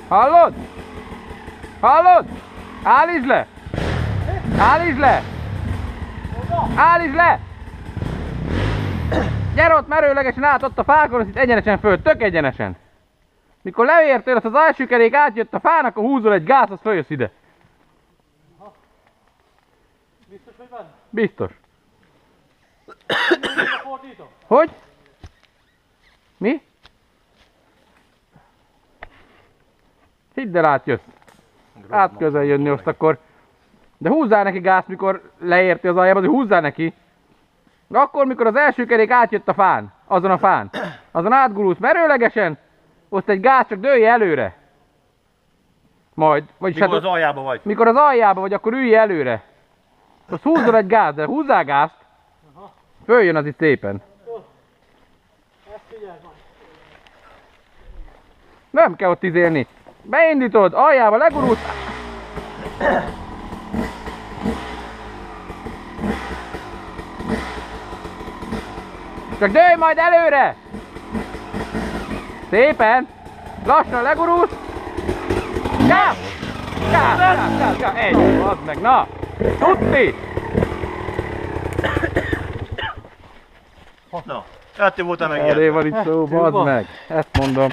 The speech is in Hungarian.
Hallod? Hallod? Állítsd le! Állítsd le! Állítsd le! Gyere ott merőlegesen át ott a fákon, az itt egyenesen föl, tök egyenesen. Mikor leértél, azt az első kerék átjött a fán, akkor húzol egy gáz, az följössz ide. Biztos, hogy van? Biztos. Hogy? Mi? Hidd el, átjössz. Át közel jönni most akkor. De húzzál neki gázt, mikor leérti az aljába, azért húzzál neki. De akkor, mikor az első kerék átjött a fán, azon a fán, azon átgurulsz merőlegesen, ott egy gáz, csak dőlj előre. Majd. Vagyis Mikor hát, az aljába vagy? mikor az aljába vagy, akkor ülj előre. Azt húzzol egy gáz, de húzzál gázt. Följön az itt szépen. Ezt figyeld majd. Nem kell ott izélni. Beindítod, aljába legurulsz. Csak dőlj majd előre! Szépen! Lassan legurulsz! Gáz! Gáz! Gáz! Gáz! Gáz! Egy! Az meg! Na! Tuti! Na, ettől voltál meg Erről van itt szó, bazd meg! Ezt mondom.